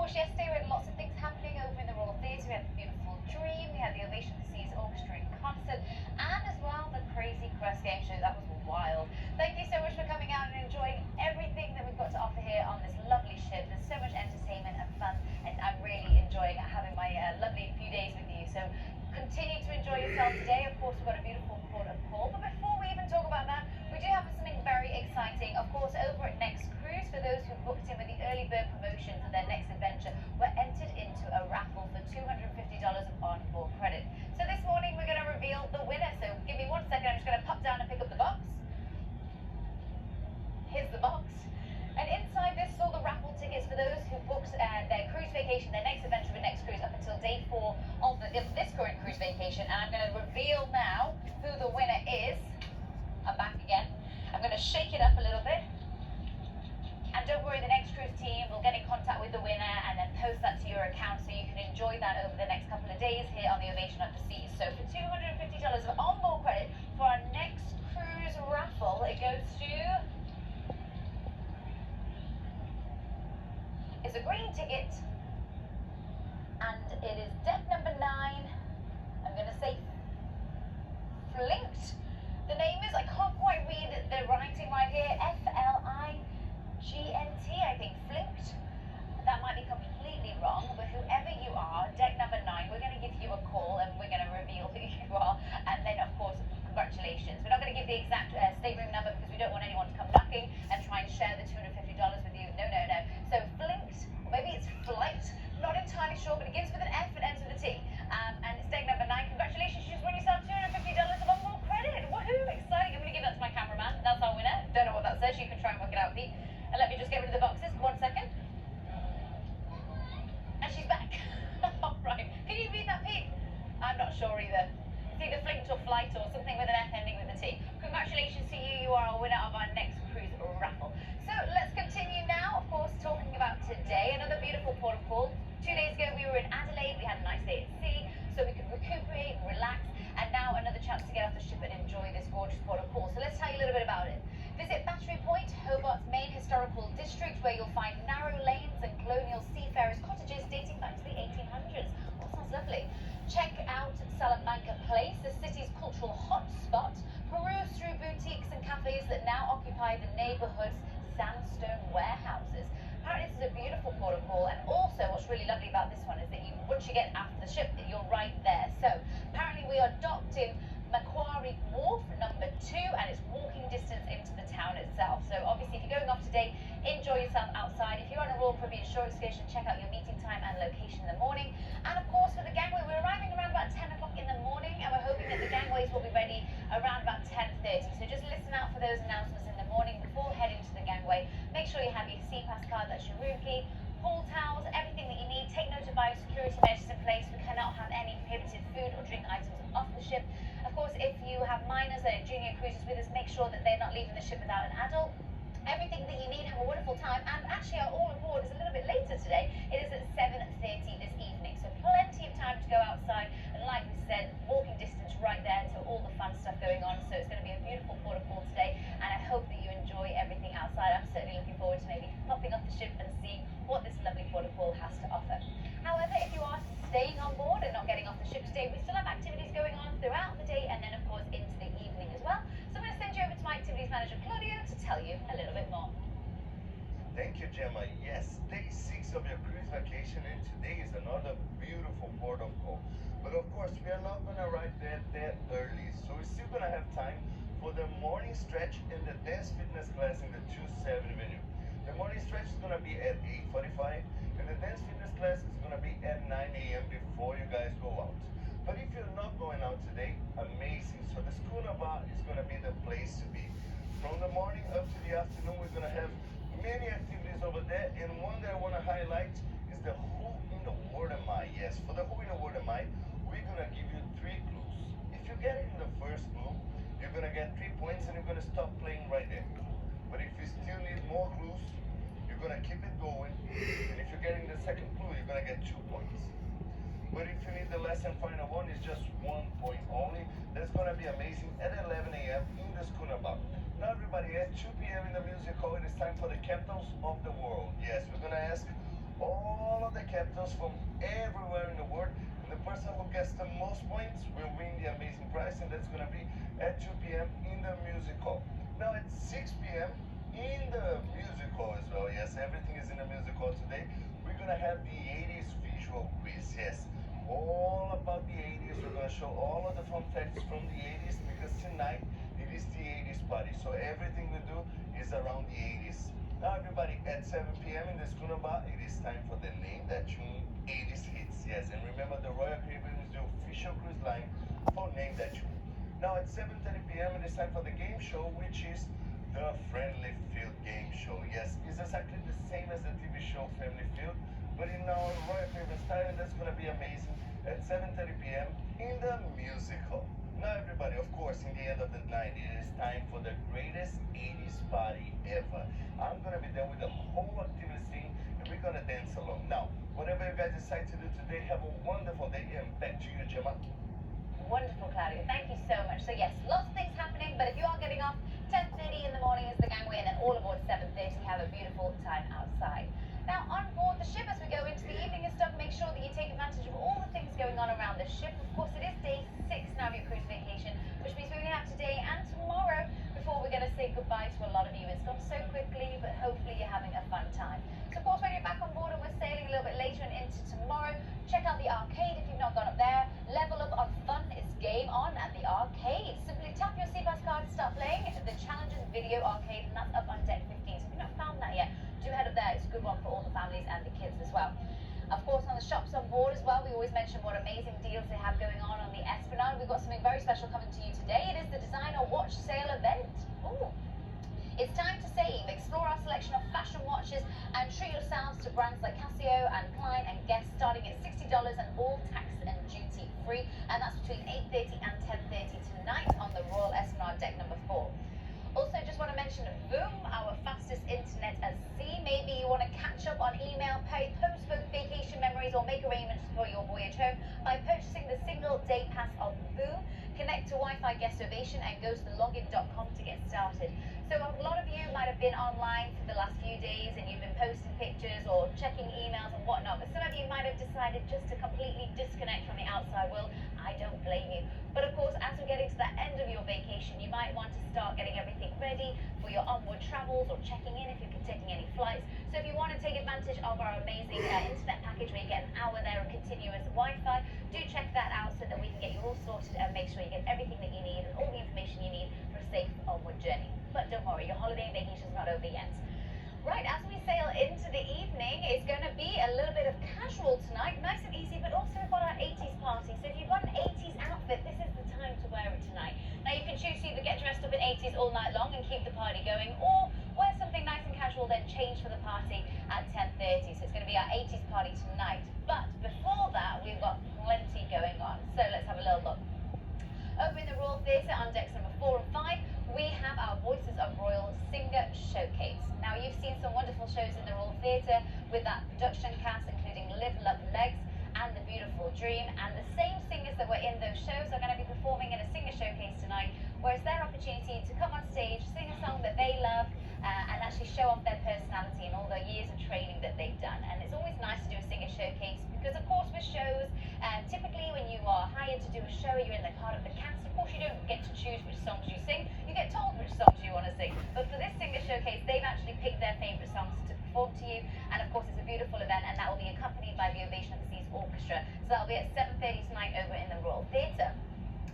course, yesterday we had lots of things happening over in the Royal Theatre. We had the beautiful Dream, we had the Ovation of the Seas Orchestra in concert, and as well the Crazy Crest game show. That was wild. Thank you so much for coming out and enjoying everything that we've got to offer here on this lovely ship. There's so much entertainment and fun, and I'm really enjoying having my lovely few days with you. So continue to enjoy yourself today. Of course, we've got a beautiful port of call, but before we even talk about that, we do have something very exciting. Of course, over at Next Cruise, for those who booked in with the early bird promotion for their next adventure, were entered into a raffle for $250 of onboard credit. So this morning we're going to reveal the winner. So give me 1 second. I'm just going to pop down and pick up the box. Here's the box. And inside this is all the raffle tickets for those who booked their cruise vacation, their next adventure with Next Cruise up until day 4 of this current cruise vacation. And I'm going to reveal now who the winner is. I'm back again. I'm going to shake it up a little bit. And don't worry, the Next Cruise team will get in contact with the winner and then post that to your account so you can enjoy that over the next couple of days here on the Ovation of the Seas. So for $250 of onboard credit for our Next Cruise raffle, it goes to... It's a green ticket, and it is deck number 9. I'm going to say Flinked. The name is, I can't quite read the writing right here, Flignt, I think, Flinked. That might be completely wrong, but whoever you are, deck number 9, we're going to give you a call and we're going to reveal who you are, and then of course, congratulations. We're not going to give the exact stateroom number because we don't want anyone to come knocking and try and share the $250 with you. No. So Flinked, or maybe it's Flight, not entirely sure, but it begins with an F and ends with a T. And it's deck number 9. Congratulations, you just won yourself $250 of onboard credit. Woohoo, exciting. I'm going to give that to my cameraman. That's our winner. Don't know what that says. You can try and work it out, Pete. And let me just get rid of the boxes. 1 second. And she's back. All right. Can you read that, Pete? I'm not sure either. It's either Flinked or Flight or something with an F ending with a T. Congratulations to you. You are a winner of our Next Cruise raffle. So let's continue now, of course, talking about today. Another beautiful port of call. 2 days ago, we were in Adelaide. We had a nice day at sea, so we could recuperate, relax, and now another chance to get off the ship and enjoy this gorgeous port of call. So let's tell you a little bit about it. Visit Battery Point, Hobart's main historical district, where you'll find narrow lanes and colonial seafarers' cottages dating back to the 1800s. All sounds lovely. Check out Salamanca Place, the city's cultural hotspot. Peruse through boutiques and cafes that now occupy the neighbourhood's sandstone warehouses. Apparently this is a beautiful port of call, and also what's really lovely about this one is that once you get after the ship, you're right there. So apparently we are docked in Macquarie Wharf number 2, and it's walking distance into the town itself. So obviously if you're going off today, enjoy yourself outside. If you're on a Royal Caribbean shore excursion, check out your meeting time and location in the morning. And of course for the gangway, we're arriving around about 10 o'clock in the morning, and we're hoping that the gangways will be ready around about 10:30. So just listen out for those announcements in the morning before heading to the gangway. Make sure you have your SeaPass card, that's your room key, pool towels, everything that you need. Take note of biosecurity measures in place. We cannot have any prohibited food or drink items off the ship. Of course, if you have minors that are junior cruisers with us, make sure that they're not leaving the ship without an adult. Everything that you need, have a wonderful time. And actually, our all aboard is a little bit later today. It is at 7:30 this evening, so plenty of time to go outside. And like we said, walking distance right there to all the fun stuff going on. So it's going to be a beautiful port of call today, and I hope that you enjoy everything outside. I'm certainly looking forward to maybe popping off the ship and seeing what this lovely port of call has to offer. However, if you are staying on board and not getting off the ship today, we still have activities going on throughout the day, and then of course into the evening as well. So I'm going to send you over to my activities manager Claudio to tell you a little bit more. Thank you, Gemma. Yes, day 6 of your cruise vacation, and today is another beautiful port of call. But of course, we are not going to arrive there that early, so we're still going to have time for the morning stretch and the dance fitness class in the 27 venue. The morning stretch is going to be at 8:45, and the dance fitness class is going to be at 9 a.m. before you guys go out. But if you're not going out today, amazing. So the schooner bar is going to be the place to be. From the morning up to the afternoon, we're going to have many activities over there, and one that I want to highlight is the Who in the World Am I? Yes, for the Who in the World Am I, we're going to give you 3 clues. If you get it in the first clue, you're going to get 3 points, and you're going to stop playing right there. But if you still need more clues, you're going to keep it going, and if you're getting the second clue, you're going to get 2 points. But if you need the last and final one, it's just 1 point only. That's going to be amazing at 11 a.m. in the schooner bar. Now everybody, at 2 p.m. in the music hall, it is time for the capitals of the world. Yes, we're going to ask all of the captains from everywhere in the world. And the person who gets the most points will win the amazing prize, and that's going to be at 2 p.m. in the music hall. Now at 6 p.m. in the music hall as well. Yes, everything is in the music hall today. We're going to have the 80s visual quiz. Yes, all about the 80s. We're going to show all of the fun facts from the 80s because tonight it is the 80s party. So everything we do is around the 80s. Now everybody, at 7 p.m. in the schooner bar, it is time for the Name That Tune 80s hits. Yes, and remember the Royal Caribbean is the official cruise line for Name That Tune. Now at 7:30 p.m. it is time for the game show, which is the Friendly Field game show. Yes, it's exactly the same as the TV show Family Field, but in our Royal Caribbean style, and that's going to be amazing at 7:30 p.m. in the music hall. Now everybody, of course, in the end of the night, it is time for the greatest 80s party ever. I'm going to be there with the whole activity scene, and we're going to dance along. Now, whatever you guys decide to do today, have a wonderful day, and back to you, Gemma. Wonderful, Claudia. Thank you so much. So yes, lots of things happening, but if you are getting off, 10:30 in the morning is the gangway, and then all aboard 7:30. Have a beautiful time outside. Now, on board the ship as we go into the evening and stuff, make sure that you take advantage of all the things going on around the ship. Of course, it is day 6 now of your cruise vacation, which means we only have today and tomorrow before we're going to say goodbye to a lot of you. It's gone so quickly, but hopefully you're having a fun time. So, of course, when you're back on board and we're sailing a little bit later and into tomorrow, check out the arcade if you've not gone up there. Level up on fun. It's game on at the arcade. Simply tap your SeaPass card to start playing the Challenges Video Arcade, and that's up on deck 15. So if you've not found that yet, do head up there. It's a good one for all the families and the kids as well. Of course, on the shops on board as well, we always mention what amazing deals they have going on the Esplanade. We've got something very special coming to you today. It is the Designer Watch Sale event. Ooh. It's time to save. Explore our selection of fashion watches and treat yourselves to brands like Casio and Klein and Guess, starting at $60 and all tax and duty free. And that's between 8:30 and 10:30 tonight on the Royal Esplanade deck number 4. Also, just want to mention Boom, our fastest internet at sea. Maybe you want to catch up on email, post vacation memories, or make arrangements for your voyage home by purchasing the single day pass of Boom. Connect to Wi-Fi Guest Ovation and go to login.com to get started. So a lot of you might have been online for the last few days and you've been posting pictures or checking emails and whatnot, but some of you might have decided just to completely disconnect from the outside world. I don't blame you. But of course, as we're getting to the end of your vacation, you might want to start getting everything ready for your onward travels or checking in if you're taking any flights. So if you want to take advantage of our amazing internet package where you get an hour there of continuous Wi-Fi, do check that out so that we can get you all sorted and make sure you get everything that you need and all the information you need for a safe onward journey. But don't worry, your holiday and vacation is not over yet. Right, as we sail into the evening, it's going to be a little bit of casual tonight, nice and easy, but also we've got our 80s party. So if you've got an 80s outfit, this is the time to wear it tonight. Now you can choose to either get dressed up in 80s all night long and keep the party going, or wear something nice and casual, then change for the party at 10:30. So it's going to be our 80s party tonight. But before that, we've got plenty going on. So let's have a little look. Over in the Royal Theatre on decks number 4 and 5, we have our Voices of Royal Singer Showcase. Now, you've seen some wonderful shows in the Royal Theatre with that production cast, including Live, Love, Legs and The Beautiful Dream. And the same singers that were in those shows are going to be performing in a singer showcase tonight, where it's their opportunity to come on stage, sing a song that they love, and actually show off their personality and all the years of training that they've done. And it's always nice to do a singer showcase because, of course, with shows, typically when you are hired to do a show, you're in the part of the cast. Of course, you don't get to choose which songs you sing. You get told which songs you want to sing. But for this singer showcase, they've actually picked their favourite songs to perform to you. And, of course, it's a beautiful event, and that will be accompanied by the Ovation of the Seas Orchestra. So that'll be at 7:30 tonight over in the Royal Theatre.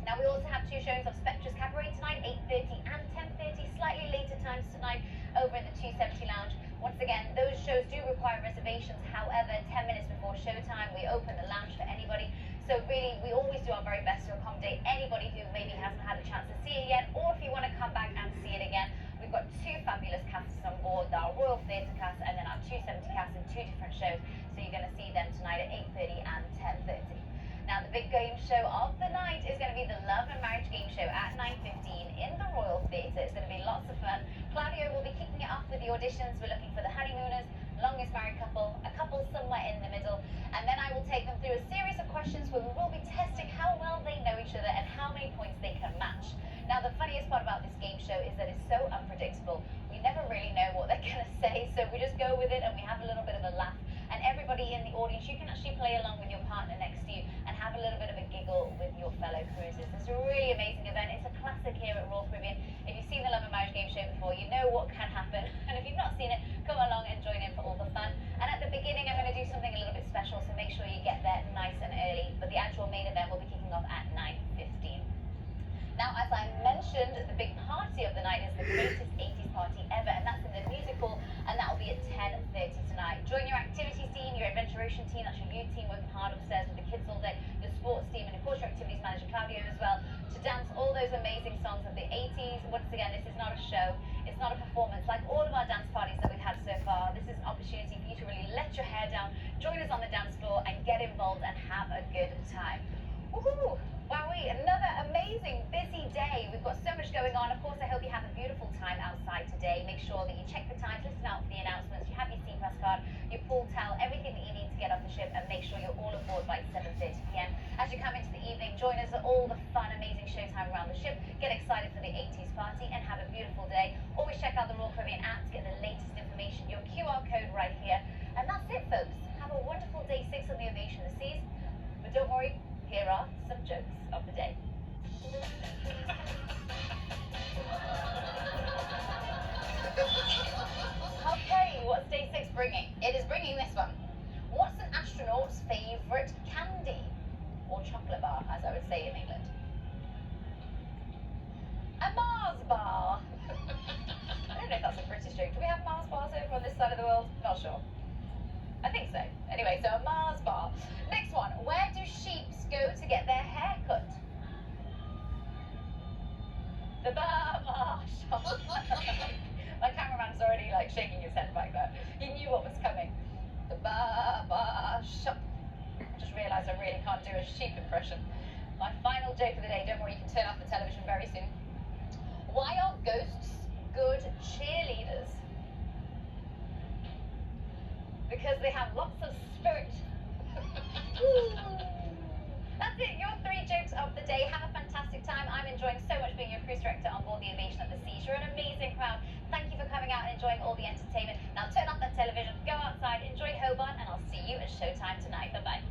Now, we also have 2 showings of Spectre's Cabaret tonight, 8:30 and 10:30, slightly later times tonight over in the 270 Lounge. Once again, those shows do require reservations. However, 10 minutes before showtime, we open the lounge for anybody. So really, we always do our very best to accommodate anybody who maybe hasn't had a chance to see it yet, or if you want to come back and see it again. We've got 2 fabulous casts on board, our Royal Theatre cast and then our 270 cast in 2 different shows. So you're going to see them tonight at 8:30 and 10:30. Now, the big game show of the night is going to be the Love and Marriage Game Show at 9:15 in the Royal Theatre. It's going to be lots of fun. Claudio will be kicking it off with the auditions. We're looking for the honeymooners, longest married couple, a couple somewhere in the middle, and then I will take them through a series of questions where we will be testing how well they know each other and how many points they can match. Now, the funniest part about this game show is that it's so unpredictable. We never really know what they're going to say, so we just go with it and we have a little bit of a laugh. And every everybody in the audience, you can actually play along with your partner next to you and have a little bit of a giggle with your fellow cruisers. It's a really amazing event. It's a classic here at Royal Caribbean. If you've seen the Love and Marriage Game Show before, you know what can happen. And if you've not seen it, come along and join in for all the fun. And at the beginning, I'm going to do something a little bit special, so make sure you get there nice and early. But the actual main event will be kicking off at 9:15. Now, as I mentioned, the big party of the night is the greatest 80s party ever, and that's in the musical, and that will be at 10:30 tonight. Join your activities team, your adventuration team, that's your youth team working hard upstairs with the kids all day, your sports team, and of course your activities manager Claudio as well, to dance all those amazing songs of the 80s. Once again, this is not a show, it's not a performance. Like all of our dance parties that we've had so far, this is an opportunity for you to really let your hair down, join us on the dance floor, and get involved and have a good time. Woohoo! Wowee, another amazing busy day. We've got so much going on. Of course, I hope you have a beautiful time outside today. Make sure that you check the times, listen out for the announcements, you have your SeaPass card, your pool towel, everything that you need to get off the ship, and make sure you're all aboard by 7:30 p.m. As you come into the evening, join us at all the fun, amazing showtime around the ship. Get excited for the 80s party and have a beautiful day. Always check out the Royal Caribbean app to get the latest information, your QR code right here. And that's it, folks. Have a wonderful day 6 on the Ovation of the Seas. But don't worry, here are some jokes of the day. Okay, what's day 6 bringing? It is bringing this one. What's an astronaut's favourite candy? Or chocolate bar, as I would say in England. A Mars bar. I don't know if that's a British joke. Do we have Mars bars over on this side of the world? Not sure. I think so. Anyway, so a Mars bar. Next one. Where do sheep go to get their hair cut? The barber shop. My cameraman's already like shaking his head back there. He knew what was coming. The barber shop. I just realised I really can't do a sheep impression. My final joke of the day. Don't worry, you can turn off the television very soon. Why are ghosts good cheerleaders? Because they have lots of spirit. That's it, your 3 jokes of the day. Have a fantastic time. I'm enjoying so much being your cruise director on board the Ovation of the Seas. You're an amazing crowd. Thank you for coming out and enjoying all the entertainment. Now turn off that television, go outside, enjoy Hobart, and I'll see you at showtime tonight. Bye-bye.